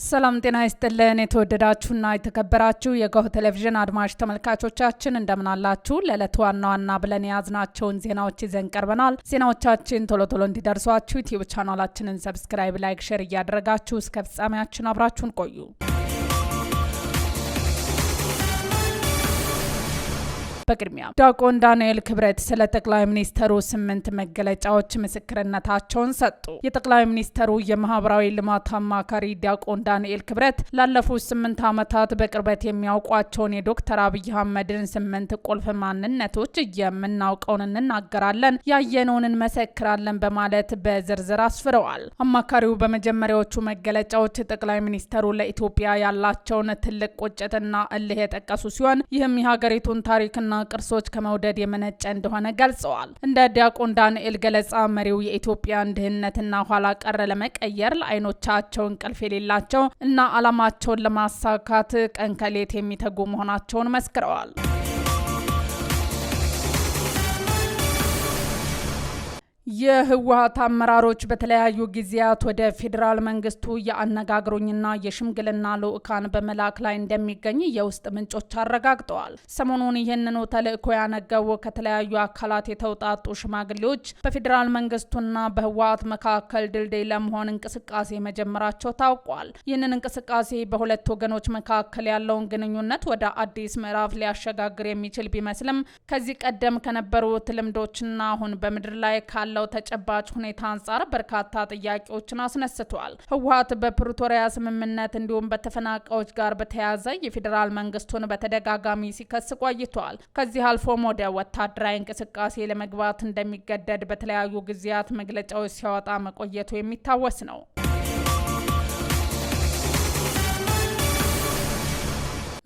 ሰላም ጤና ይስጥልን የተወደዳችሁና የተከበራችሁ የጎህ ቴሌቪዥን አድማጭ ተመልካቾቻችን እንደምን አላችሁ? ለዕለቱ ዋና ብለን ያዝናቸውን ዜናዎች ይዘን ቀርበናል። ዜናዎቻችን ቶሎ እንዲደርሷችሁ ዩቲዩብ ቻናላችንን ሰብስክራይብ፣ ላይክ፣ ሼር እያደረጋችሁ እስከ ፍጻሜያችን አብራችሁን ቆዩ። በቅድሚያ ዲያቆን ዳንኤል ክብረት ስለ ጠቅላይ ሚኒስተሩ 8 መገለጫዎች ምስክርነታቸውን ሰጡ። የጠቅላይ ሚኒስተሩ የማህበራዊ ልማት አማካሪ ዲያቆን ዳንኤል ክብረት ላለፉት 8 ዓመታት በቅርበት የሚያውቋቸውን የዶክተር አብይ አህመድን 8 ቁልፍ ማንነቶች የምናውቀውን እንናገራለን፣ ያየነውን እንመሰክራለን በማለት በዝርዝር አስፍረዋል። አማካሪው በመጀመሪያዎቹ መገለጫዎች ጠቅላይ ሚኒስተሩ ለኢትዮጵያ ያላቸውን ትልቅ ቁጭትና እልህ የጠቀሱ ሲሆን ይህም የሀገሪቱን ታሪክና ቅርሶች ከመውደድ የመነጨ እንደሆነ ገልጸዋል። እንደ ዲያቆን ዳንኤል ገለጻ መሪው የኢትዮጵያን ድህነትና ኋላ ቀር ለመቀየር ለዓይኖቻቸው እንቅልፍ የሌላቸው እና ዓላማቸውን ለማሳካት ቀን ከሌት የሚተጉ መሆናቸውን መስክረዋል። የህወሓት አመራሮች በተለያዩ ጊዜያት ወደ ፌዴራል መንግስቱ የአነጋግሮኝና የሽምግልና ልኡካን በመላክ ላይ እንደሚገኝ የውስጥ ምንጮች አረጋግጠዋል። ሰሞኑን ይህንኑ ተልእኮ ያነገቡ ከተለያዩ አካላት የተውጣጡ ሽማግሌዎች በፌዴራል መንግስቱና በህወሓት መካከል ድልድይ ለመሆን እንቅስቃሴ መጀመራቸው ታውቋል። ይህንን እንቅስቃሴ በሁለት ወገኖች መካከል ያለውን ግንኙነት ወደ አዲስ ምዕራፍ ሊያሸጋግር የሚችል ቢመስልም ከዚህ ቀደም ከነበሩት ልምዶችና አሁን በምድር ላይ ካለ ተጨባጭ ሁኔታ አንጻር በርካታ ጥያቄዎችን አስነስቷል። ህወሓት በፕሪቶሪያ ስምምነት እንዲሁም በተፈናቃዮች ጋር በተያያዘ የፌዴራል መንግስቱን በተደጋጋሚ ሲከስ ቆይቷል። ከዚህ አልፎም ወደ ወታደራዊ እንቅስቃሴ ለመግባት እንደሚገደድ በተለያዩ ጊዜያት መግለጫዎች ሲያወጣ መቆየቱ የሚታወስ ነው።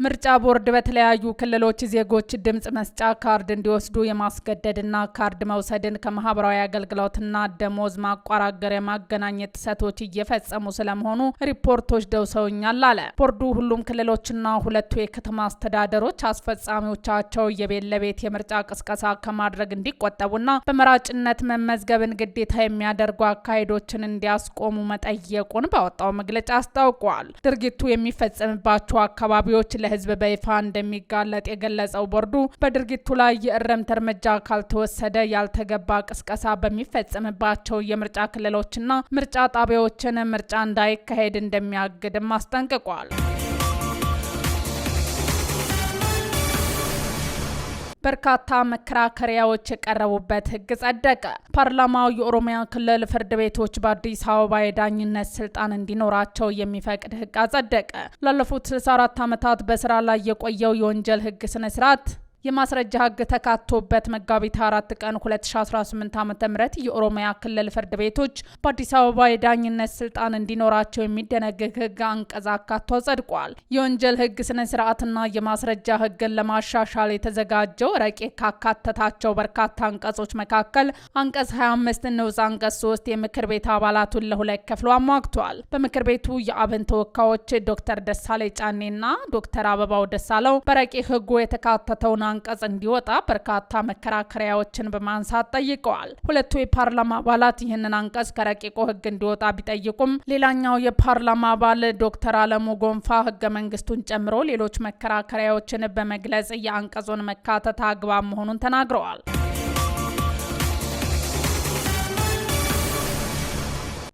ምርጫ ቦርድ በተለያዩ ክልሎች ዜጎች ድምጽ መስጫ ካርድ እንዲወስዱ የማስገደድና ካርድ መውሰድን ከማህበራዊ አገልግሎትና ደሞዝ ማቋረጥ ጋር የማገናኘት ጥሰቶች እየፈጸሙ ስለመሆኑ ሪፖርቶች ደርሰውኛል አለ። ቦርዱ ሁሉም ክልሎችና ሁለቱ የከተማ አስተዳደሮች አስፈጻሚዎቻቸው የቤት ለቤት የምርጫ ቅስቀሳ ከማድረግ እንዲቆጠቡና በመራጭነት መመዝገብን ግዴታ የሚያደርጉ አካሄዶችን እንዲያስቆሙ መጠየቁን ባወጣው መግለጫ አስታውቋል። ድርጊቱ የሚፈጸምባቸው አካባቢዎች ህዝብ በይፋ እንደሚጋለጥ የገለጸው ቦርዱ በድርጊቱ ላይ የእርምት እርምጃ ካልተወሰደ ያልተገባ ቅስቀሳ በሚፈጸምባቸው የምርጫ ክልሎችና ምርጫ ጣቢያዎችን ምርጫ እንዳይካሄድ እንደሚያግድም አስጠንቅቋል። በርካታ መከራከሪያዎች የቀረቡበት ህግ ጸደቀ። ፓርላማው የኦሮሚያ ክልል ፍርድ ቤቶች በአዲስ አበባ የዳኝነት ስልጣን እንዲኖራቸው የሚፈቅድ ህግ አጸደቀ። ላለፉት 64 ዓመታት በስራ ላይ የቆየው የወንጀል ህግ ስነ ስርዓት የማስረጃ ህግ ተካቶበት መጋቢት 4 ቀን 2018 ዓ.ም የኦሮሚያ ክልል ፍርድ ቤቶች በአዲስ አበባ የዳኝነት ስልጣን እንዲኖራቸው የሚደነግግ ህግ አንቀጽ አካቶ ጸድቋል። የወንጀል ህግ ስነ ስርዓትና የማስረጃ ህግን ለማሻሻል የተዘጋጀው ረቂቅ ካካተታቸው በርካታ አንቀጾች መካከል አንቀጽ 25 ንዑስ አንቀጽ 3 የምክር ቤት አባላቱን ለሁለት ከፍሎ አሟግቷል። በምክር ቤቱ የአብን ተወካዮች ዶክተር ደሳለኝ ጫኔና ዶክተር አበባው ደሳለው በረቂቅ ህጉ የተካተተውን አንቀጽ እንዲወጣ በርካታ መከራከሪያዎችን በማንሳት ጠይቀዋል። ሁለቱ የፓርላማ አባላት ይህንን አንቀጽ ከረቂቁ ህግ እንዲወጣ ቢጠይቁም ሌላኛው የፓርላማ አባል ዶክተር አለሙ ጎንፋ ህገ መንግስቱን ጨምሮ ሌሎች መከራከሪያዎችን በመግለጽ የአንቀጹን መካተት አግባብ መሆኑን ተናግረዋል።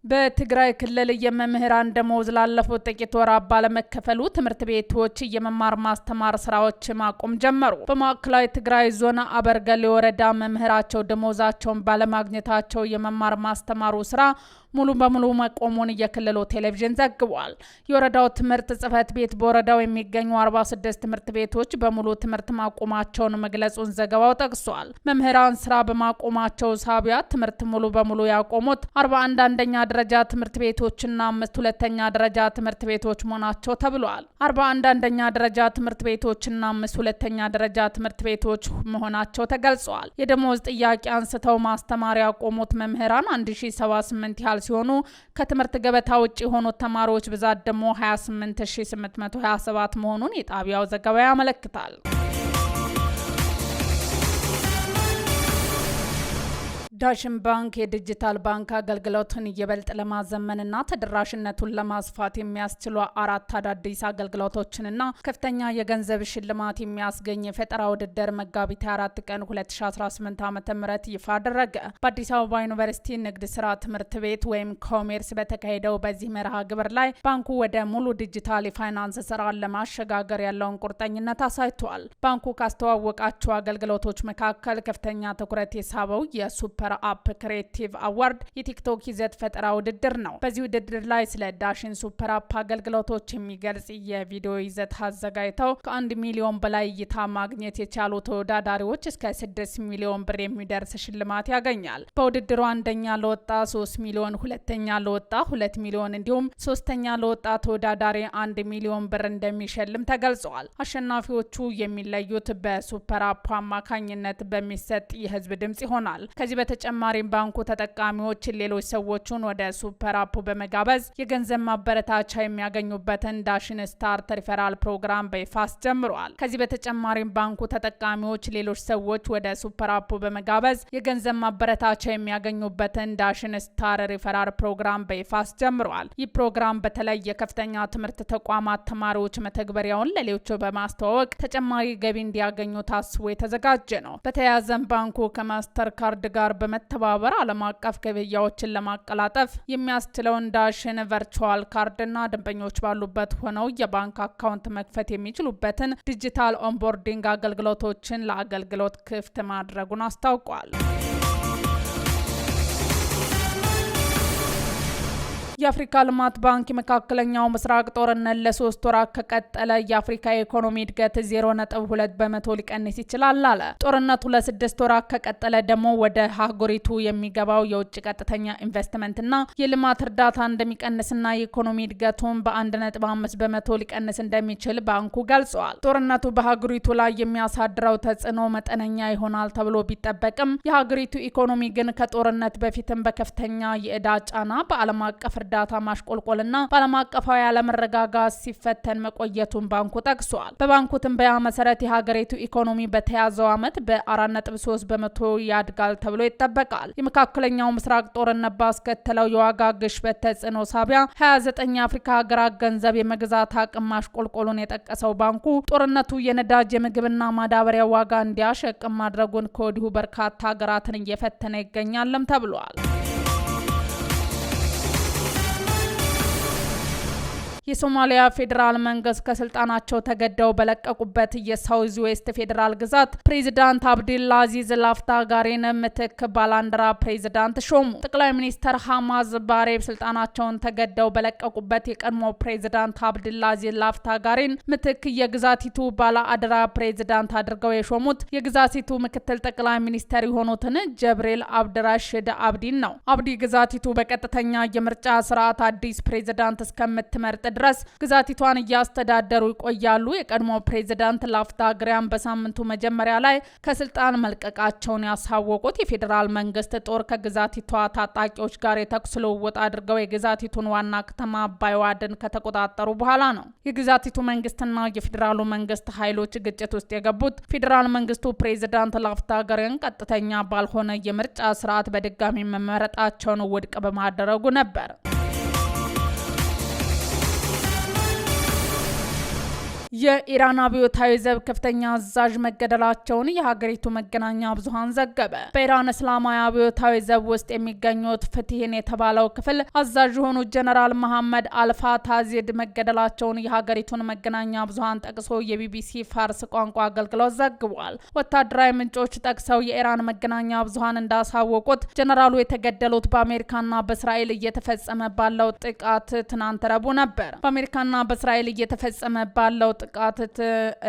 በትግራይ ክልል የመምህራን ደሞዝ ላለፉት ጥቂት ወራት ባለመከፈሉ ትምህርት ቤቶች የመማር ማስተማር ስራዎች ማቆም ጀመሩ። በማዕከላዊ ትግራይ ዞን አበርገሌ ወረዳ መምህራቸው ደሞዛቸውን ባለማግኘታቸው የመማር ማስተማሩ ስራ ሙሉ በሙሉ መቆሙን የክልሉ ቴሌቪዥን ዘግቧል። የወረዳው ትምህርት ጽህፈት ቤት በወረዳው የሚገኙ 46 ትምህርት ቤቶች በሙሉ ትምህርት ማቆማቸውን መግለጹን ዘገባው ጠቅሷል። መምህራን ስራ በማቆማቸው ሳቢያ ትምህርት ሙሉ በሙሉ ያቆሙት 41 አንደኛ ደረጃ ትምህርት ቤቶችና 5 ሁለተኛ ደረጃ ትምህርት ቤቶች መሆናቸው ተብሏል። 41 አንደኛ ደረጃ ትምህርት ቤቶችና 5 ሁለተኛ ደረጃ ትምህርት ቤቶች መሆናቸው ተገልጿል። የደሞዝ ጥያቄ አንስተው ማስተማር ያቆሙት መምህራን 1078 ያህል ሲሆኑ ከትምህርት ገበታ ውጪ የሆኑት ተማሪዎች ብዛት ደግሞ 28827 መሆኑን የጣቢያው ዘገባ ያመለክታል። ዳሽን ባንክ የዲጂታል ባንክ አገልግሎትን ይበልጥ ለማዘመንና ተደራሽነቱን ለማስፋት የሚያስችሉ 4 አዳዲስ አገልግሎቶችንና ከፍተኛ የገንዘብ ሽልማት የሚያስገኝ የፈጠራ ውድድር መጋቢት 4 ቀን 2018 ዓ.ም ይፋ አደረገ። በአዲስ አበባ ዩኒቨርሲቲ ንግድ ስራ ትምህርት ቤት ወይም ኮሜርስ በተካሄደው በዚህ መርሃ ግብር ላይ ባንኩ ወደ ሙሉ ዲጂታል የፋይናንስ ስራን ለማሸጋገር ያለውን ቁርጠኝነት አሳይቷል። ባንኩ ካስተዋወቃቸው አገልግሎቶች መካከል ከፍተኛ ትኩረት የሳበው የሱፐር አፕ ክሬቲቭ አዋርድ የቲክቶክ ይዘት ፈጠራ ውድድር ነው። በዚህ ውድድር ላይ ስለ ዳሽን ሱፐር አፕ አገልግሎቶች የሚገልጽ የቪዲዮ ይዘት አዘጋጅተው ከ1 ሚሊዮን በላይ እይታ ማግኘት የቻሉ ተወዳዳሪዎች እስከ 6 ሚሊዮን ብር የሚደርስ ሽልማት ያገኛል። በውድድሩ አንደኛ ለወጣ 3 ሚሊዮን፣ ሁለተኛ ለወጣ 2 ሚሊዮን እንዲሁም ሶስተኛ ለወጣ ተወዳዳሪ 1 ሚሊዮን ብር እንደሚሸልም ተገልጿል። አሸናፊዎቹ የሚለዩት በሱፐር አፕ አማካኝነት በሚሰጥ የህዝብ ድምጽ ይሆናል። ከዚህ በተጨማሪም ባንኩ ተጠቃሚዎች ሌሎች ሰዎችን ወደ ሱፐር አፑ በመጋበዝ የገንዘብ ማበረታቻ የሚያገኙበትን ዳሽን ስታርት ሪፈራል ፕሮግራም በይፋ አስጀምሯል። ከዚህ በተጨማሪም ባንኩ ተጠቃሚዎች ሌሎች ሰዎች ወደ ሱፐር አፑ በመጋበዝ የገንዘብ ማበረታቻ የሚያገኙበትን ዳሽን ስታር ሪፈራል ፕሮግራም በይፋ አስጀምሯል። ይህ ፕሮግራም በተለይ የከፍተኛ ትምህርት ተቋማት ተማሪዎች መተግበሪያውን ለሌሎች በማስተዋወቅ ተጨማሪ ገቢ እንዲያገኙ ታስቦ የተዘጋጀ ነው። በተያያዘም ባንኩ ከማስተር ካርድ ጋር በመተባበር ዓለም አቀፍ ገበያዎችን ለማቀላጠፍ የሚያስችለውን ዳሽን ቨርቹዋል ካርድና ደንበኞች ባሉበት ሆነው የባንክ አካውንት መክፈት የሚችሉበትን ዲጂታል ኦንቦርዲንግ አገልግሎቶችን ለአገልግሎት ክፍት ማድረጉን አስታውቋል። የአፍሪካ ልማት ባንክ የመካከለኛው ምስራቅ ጦርነት ለ3 ወራት ከቀጠለ የአፍሪካ የኢኮኖሚ እድገት 0.2 በመቶ ሊቀንስ ይችላል አለ። ጦርነቱ ለ6 ወራት ከቀጠለ ደግሞ ወደ ሀገሪቱ የሚገባው የውጭ ቀጥተኛ ኢንቨስትመንትና የልማት እርዳታ እንደሚቀንስና የኢኮኖሚ እድገቱን በ1.5 በመቶ ሊቀንስ እንደሚችል ባንኩ ገልጿል። ጦርነቱ በሀገሪቱ ላይ የሚያሳድረው ተጽዕኖ መጠነኛ ይሆናል ተብሎ ቢጠበቅም የሀገሪቱ ኢኮኖሚ ግን ከጦርነት በፊትም በከፍተኛ የዕዳ ጫና በዓለም አቀፍ እርዳታ ማሽቆልቆልና በዓለም አቀፋዊ አለመረጋጋት ሲፈተን መቆየቱን ባንኩ ጠቅሷል። በባንኩ ትንበያ መሰረት የሀገሪቱ ኢኮኖሚ በተያዘው ዓመት በ4.3 በመቶ ያድጋል ተብሎ ይጠበቃል። የመካከለኛው ምስራቅ ጦርነት ባስከተለው የዋጋ ግሽበት ተጽዕኖ ሳቢያ 29 የአፍሪካ ሀገራት ገንዘብ የመግዛት አቅም ማሽቆልቆሉን የጠቀሰው ባንኩ ጦርነቱ የነዳጅ የምግብና ማዳበሪያ ዋጋ እንዲያሸቅም ማድረጉን ከወዲሁ በርካታ ሀገራትን እየፈተነ ይገኛልም ተብሏል። የሶማሊያ ፌዴራል መንግስት ከስልጣናቸው ተገደው በለቀቁበት የሳውዝ ዌስት ፌዴራል ግዛት ፕሬዚዳንት አብዲልአዚዝ ላፍታጋሪን ምትክ ባላንድራ ፕሬዚዳንት ሾሙ። ጠቅላይ ሚኒስትር ሐማዝ ባሬ ስልጣናቸውን ተገደው በለቀቁበት የቀድሞ ፕሬዚዳንት አብዲልአዚዝ ላፍታጋሪን ምትክ የግዛቲቱ ባለ አደራ ፕሬዚዳንት አድርገው የሾሙት የግዛቲቱ ምክትል ጠቅላይ ሚኒስትር የሆኑትን ጀብሪል አብድራሽድ አብዲን ነው። አብዲ ግዛቲቱ በቀጥተኛ የምርጫ ስርዓት አዲስ ፕሬዚዳንት እስከምትመርጥ ድረስ ግዛቲቷን እያስተዳደሩ ይቆያሉ። የቀድሞ ፕሬዚዳንት ላፍታጋሪን በሳምንቱ መጀመሪያ ላይ ከስልጣን መልቀቃቸውን ያሳወቁት የፌዴራል መንግስት ጦር ከግዛቲቷ ታጣቂዎች ጋር የተኩስ ልውውጥ አድርገው የግዛቲቱን ዋና ከተማ ባይዋድን ከተቆጣጠሩ በኋላ ነው። የግዛቲቱ መንግስትና የፌዴራሉ መንግስት ኃይሎች ግጭት ውስጥ የገቡት ፌዴራል መንግስቱ ፕሬዚዳንት ላፍታጋሪን ቀጥተኛ ባልሆነ የምርጫ ስርዓት በድጋሚ መመረጣቸውን ውድቅ በማድረጉ ነበር። የኢራን አብዮታዊ ዘብ ከፍተኛ አዛዥ መገደላቸውን የሀገሪቱ መገናኛ ብዙሃን ዘገበ። በኢራን እስላማዊ አብዮታዊ ዘብ ውስጥ የሚገኙት ፍትህን የተባለው ክፍል አዛዥ የሆኑት ጀነራል መሐመድ አልፋታዚድ መገደላቸውን የሀገሪቱን መገናኛ ብዙሃን ጠቅሶ የቢቢሲ ፋርስ ቋንቋ አገልግሎት ዘግቧል። ወታደራዊ ምንጮች ጠቅሰው የኢራን መገናኛ ብዙሃን እንዳሳወቁት ጀነራሉ የተገደሉት በአሜሪካና በእስራኤል እየተፈጸመ ባለው ጥቃት ትናንት ረቡዕ ነበር። በአሜሪካና በእስራኤል እየተፈጸመ ባለው ጥቃት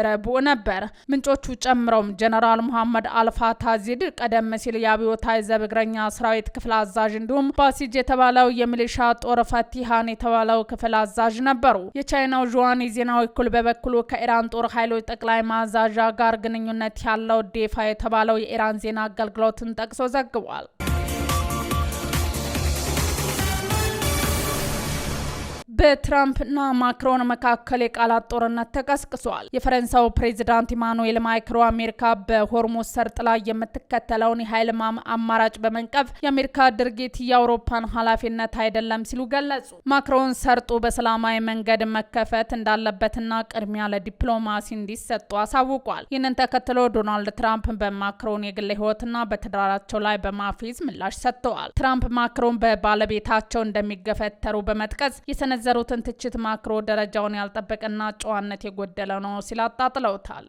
ረቡዕ ነበር። ምንጮቹ ጨምረውም ጀነራል መሐመድ አልፋታዚድ ቀደም ሲል የአብዮታዊ ዘብ እግረኛ ሰራዊት ክፍል አዛዥ እንዲሁም ባሲጅ የተባለው የሚሊሻ ጦር ፈቲሃን የተባለው ክፍል አዛዥ ነበሩ። የቻይናው ዥዋን የዜና ወኪል በበኩሉ ከኢራን ጦር ኃይሎች ጠቅላይ ማዛዣ ጋር ግንኙነት ያለው ዴፋ የተባለው የኢራን ዜና አገልግሎትን ጠቅሶ ዘግቧል። በትራምፕና ማክሮን መካከል የቃላት ጦርነት ተቀስቅሷል። የፈረንሳዩ ፕሬዚዳንት ኢማኑኤል ማክሮን አሜሪካ በሆርሙዝ ሰርጥ ላይ የምትከተለውን የኃይል አማራጭ በመንቀፍ የአሜሪካ ድርጊት የአውሮፓን ኃላፊነት አይደለም ሲሉ ገለጹ። ማክሮን ሰርጡ በሰላማዊ መንገድ መከፈት እንዳለበትና ቅድሚያ ለዲፕሎማሲ እንዲሰጡ አሳውቋል። ይህንን ተከትሎ ዶናልድ ትራምፕ በማክሮን የግል ሕይወትና በትዳራቸው ላይ በማፌዝ ምላሽ ሰጥተዋል። ትራምፕ ማክሮን በባለቤታቸው እንደሚገፈተሩ በመጥቀስ የሰነዘሩትን ትችት ማክሮ ደረጃውን ያልጠበቀና ጨዋነት የጎደለ ነው ሲል አጣጥለውታል።